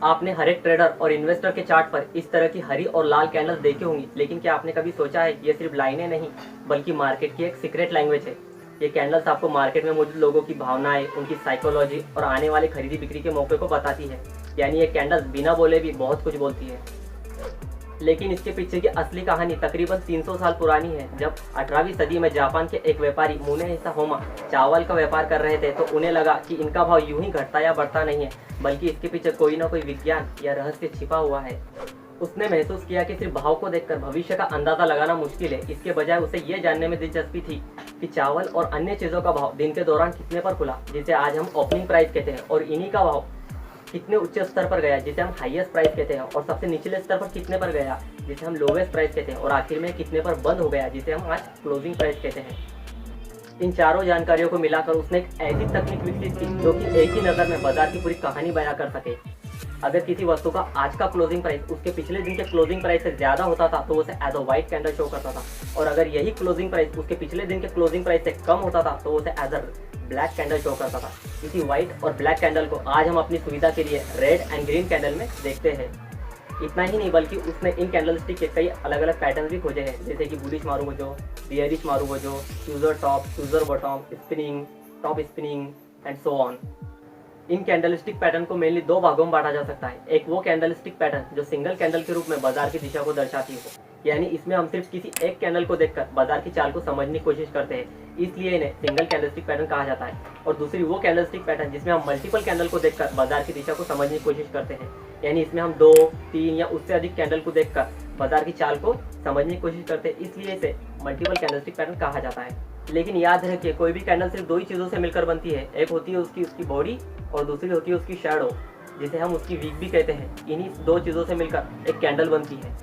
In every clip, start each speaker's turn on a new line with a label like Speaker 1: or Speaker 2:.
Speaker 1: आपने हर एक ट्रेडर और इन्वेस्टर के चार्ट पर इस तरह की हरी और लाल कैंडल्स देखे होंगी, लेकिन क्या आपने कभी सोचा है ये सिर्फ लाइनें नहीं बल्कि मार्केट की एक सीक्रेट लैंग्वेज है। ये कैंडल्स आपको मार्केट में मौजूद लोगों की भावनाएं, उनकी साइकोलॉजी और आने वाले खरीदी बिक्री के मौके को बताती है। यानी ये कैंडल्स बिना बोले भी बहुत कुछ बोलती है। लेकिन इसके पीछे की असली कहानी तकरीबन 300 साल पुरानी है। जब 18वीं सदी में जापान के एक व्यापारी मुने हिसाहोमा चावल का व्यापार कर रहे थे, तो उन्हें लगा कि इनका भाव यूं ही घटता या बढ़ता नहीं है, बल्कि इसके पीछे कोई ना कोई विज्ञान या रहस्य छिपा हुआ है। उसने महसूस किया कि सिर्फ भाव को देखकर भविष्य का अंदाजा लगाना मुश्किल है। इसके बजाय उसे ये जानने में दिलचस्पी थी कि चावल और अन्य चीज़ों का भाव दिन के दौरान कितने पर खुला, जिसे आज हम ओपनिंग प्राइस कहते हैं, और इन्हीं का भाव कितने उच्च स्तर पर गया, जिसे हम हाईएस्ट प्राइस कहते हैं, और सबसे निचले स्तर पर कितने पर गया, जिसे हम लोवेस्ट प्राइस कहते हैं, और आखिर में कितने पर बंद हो गया, जिसे हम आज क्लोजिंग प्राइस कहते हैं। इन चारों जानकारियों को मिलाकर उसने एक ऐसी तकनीक विकसित की जो कि एक ही नज़र में बाजार की पूरी कहानी बयां कर सके। अगर किसी वस्तु का आज का क्लोजिंग प्राइस उसके पिछले दिन के क्लोजिंग प्राइस से ज़्यादा होता था, तो उसे as a white candle show करता था, और अगर यही क्लोजिंग प्राइस उसके पिछले दिन के क्लोजिंग प्राइस से कम होता था, तो उसे as a black candle show करता था। इसी व्हाइट और ब्लैक कैंडल को आज हम अपनी सुविधा के लिए रेड एंड ग्रीन कैंडल में देखते हैं। इतना ही नहीं, बल्कि उसने इन कैंडल स्टिक के कई अलग अलग पैटर्न भी खोजे हैं, जैसे कि बुलिश मारूगोजो, बियरिश मारूगोजो, चूजर टॉप, चूजर bottom, spinning, top spinning and so on. इन कैंडल स्टिक पैटर्न को मेनली दो भागों में बांटा जा सकता है। एक वो कैंडल स्टिक पैटर्न जो सिंगल कैंडल के रूप में बाजार की दिशा को दर्शाती हो, यानी इसमें हम सिर्फ किसी एक कैंडल को देखकर बाजार की चाल को समझने की कोशिश करते हैं, इसलिए इन्हें सिंगल कैंडलस्टिक पैटर्न कहा जाता है। और दूसरी वो कैंडलस्टिक पैटर्न जिसमें हम मल्टीपल कैंडल को देखकर बाजार की दिशा को समझने की कोशिश करते हैं, यानी इसमें हम 2, 3 या उससे अधिक कैंडल को देखकर बाजार की चाल को समझने की कोशिश करते हैं, इसलिए इसे मल्टीपल कैंडलस्टिक पैटर्न कहा जाता है। लेकिन याद रखिए, कोई भी कैंडल सिर्फ 2 ही चीज़ों से मिलकर बनती है। एक होती है उसकी बॉडी और दूसरी होती है उसकी शैडो, जिसे हम उसकी वीक भी कहते हैं। इन्हीं 2 चीज़ों से मिलकर एक कैंडल बनती है।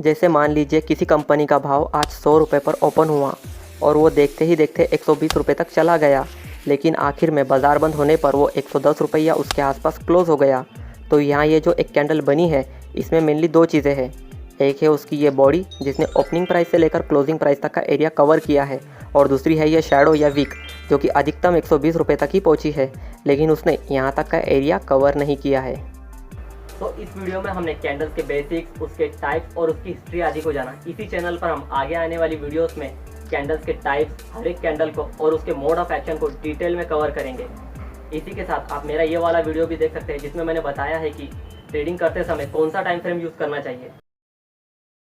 Speaker 1: जैसे मान लीजिए किसी कंपनी का भाव आज 100 रुपये पर ओपन हुआ और वो देखते ही देखते 120 रुपये तक चला गया, लेकिन आखिर में बाज़ार बंद होने पर वो 110 रुपये या उसके आसपास क्लोज हो गया। तो यहाँ ये जो एक कैंडल बनी है, इसमें मेनली 2 चीज़ें हैं। एक है उसकी ये बॉडी जिसने ओपनिंग प्राइस से लेकर क्लोजिंग प्राइस तक का एरिया कवर किया है, और दूसरी है ये शैडो या वीक जो कि अधिकतम 120 रुपये तक ही पहुँची है, लेकिन उसने यहाँ तक का एरिया कवर नहीं किया है। तो इस वीडियो में हमने कैंडल्स के बेसिक्स, उसके टाइप्स और उसकी हिस्ट्री आदि को जाना। इसी चैनल पर हम आगे आने वाली वीडियोस में कैंडल्स के टाइप्स, हर एक कैंडल को और उसके मोड ऑफ एक्शन को डिटेल में कवर करेंगे। इसी के साथ आप मेरा ये वाला वीडियो भी देख सकते हैं, जिसमें मैंने बताया है कि ट्रेडिंग करते समय कौन सा टाइम फ्रेम यूज़ करना चाहिए।